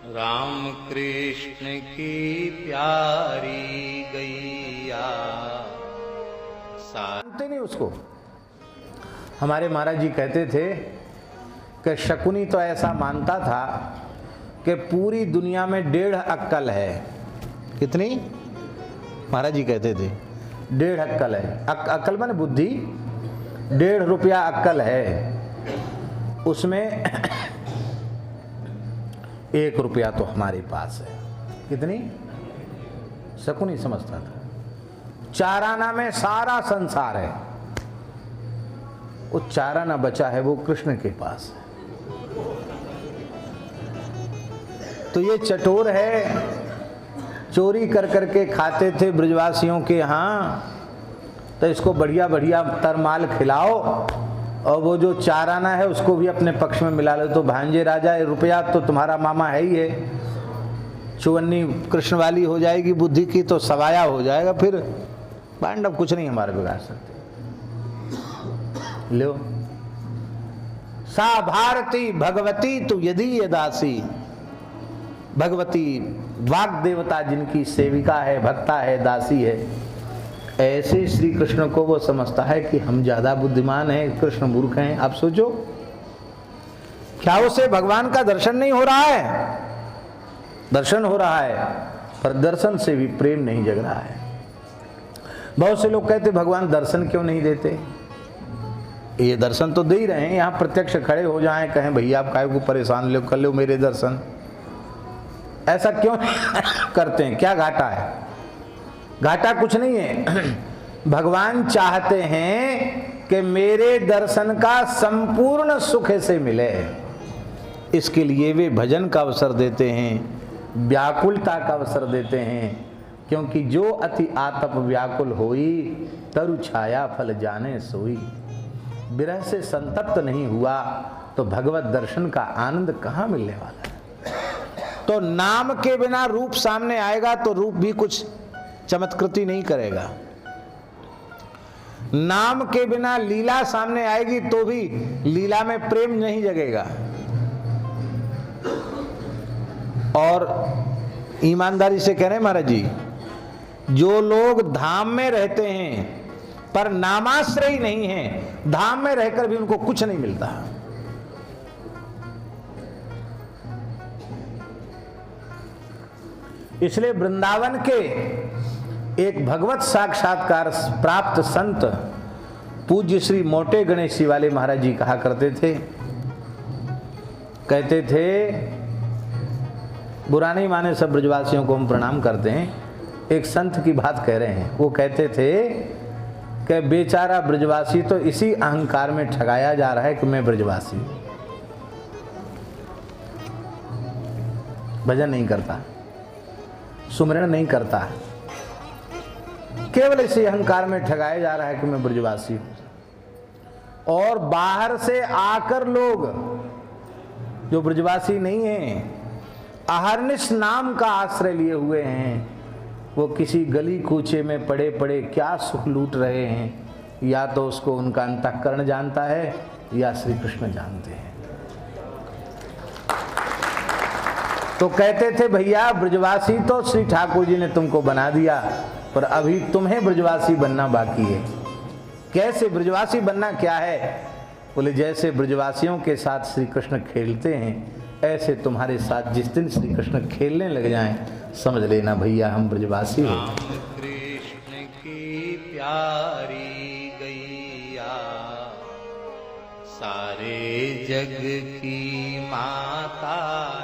राम कृष्ण की प्यारी गैया। जानते नहीं उसको। हमारे महाराज जी कहते थे कि शकुनी तो ऐसा मानता था कि पूरी दुनिया में 1.5 अक्कल है। कितनी? महाराज जी कहते थे 1.5 अक्कल है। अक्कल माने बुद्धि। 1.5 रुपया अक्कल है, उसमें 1 रुपया तो हमारे पास है। कितनी? शकुनी समझता था 4 आना में सारा संसार है। वो 4 आना बचा है वो कृष्ण के पास है। तो ये चटोर है, चोरी कर करके खाते थे ब्रजवासियों के यहाँ। तो इसको बढ़िया बढ़िया तरमाल खिलाओ और वो जो 4 आना है उसको भी अपने पक्ष में मिला लो। तो भांजे राजा, रुपया तो तुम्हारा मामा है ही है, चौवन्नी कृष्ण वाली हो जाएगी बुद्धि की तो सवाया हो जाएगा। फिर पांडव कुछ नहीं हमारे बिगाड़ सकते। लो, सा भारती भगवती तू यदि ये दासी। भगवती वाग देवता जिनकी सेविका है, भक्ता है, दासी है, ऐसे श्री कृष्ण को वो समझता है कि हम ज्यादा बुद्धिमान हैं, कृष्ण मूर्ख हैं। आप सोचो, क्या उसे भगवान का दर्शन नहीं हो रहा है? दर्शन हो रहा है, पर दर्शन से भी प्रेम नहीं जग रहा है। बहुत से लोग कहते भगवान दर्शन क्यों नहीं देते? ये दर्शन तो दे ही रहे हैं, यहाँ प्रत्यक्ष खड़े हो जाएं, कहें भैया आप काहे को परेशान लो, कर लो मेरे दर्शन। ऐसा क्यों करते हैं? क्या घाटा है? घाटा कुछ नहीं है। भगवान चाहते हैं कि मेरे दर्शन का संपूर्ण सुख से मिले। इसके लिए वे भजन का अवसर देते हैं, व्याकुलता का अवसर देते हैं। क्योंकि जो अति आतप व्याकुल होई, तरु छाया फल जाने सोई। विरह से संतप्त नहीं हुआ तो भगवत दर्शन का आनंद कहाँ मिलने वाला है? तो नाम के बिना रूप सामने आएगा तो रूप भी कुछ चमत्कृति नहीं करेगा। नाम के बिना लीला सामने आएगी तो भी लीला में प्रेम नहीं जगेगा। और ईमानदारी से कह रहे हैं महाराज जी, जो लोग धाम में रहते हैं पर नामाश्रयी नहीं हैं, धाम में रहकर भी उनको कुछ नहीं मिलता। इसलिए वृंदावन के एक भगवत साक्षात्कार प्राप्त संत पूज्य श्री मोटे गणेश जी वाले महाराज जी कहा करते थे, कहते थे, बुरा नहीं माने सब ब्रजवासियों को हम प्रणाम करते हैं। एक संत की बात कह रहे हैं। वो कहते थे कि बेचारा ब्रजवासी तो इसी अहंकार में ठगाया जा रहा है कि मैं ब्रजवासी, भजन नहीं करता, सुमरण नहीं करता, केवल इसी अहंकार में ठगाया जा रहा है कि मैं ब्रजवासी हूं। और बाहर से आकर लोग जो ब्रजवासी नहीं हैं, अहर्निश नाम का आश्रय लिए हुए हैं, वो किसी गली कूचे में पड़े पड़े क्या सुख लूट रहे हैं। या तो उसको उनका अंतःकरण जानता है या श्री कृष्ण जानते हैं। तो कहते थे भैया ब्रजवासी तो श्री ठाकुर जी ने तुमको बना दिया, पर अभी तुम्हें ब्रजवासी बनना बाकी है। कैसे ब्रजवासी बनना? क्या है? बोले जैसे ब्रजवासियों के साथ श्री कृष्ण खेलते हैं, ऐसे तुम्हारे साथ जिस दिन श्री कृष्ण खेलने लग जाएं, समझ लेना भैया हम ब्रजवासी हैं। राम कृष्ण की प्यारी गैया, सारे जग की माता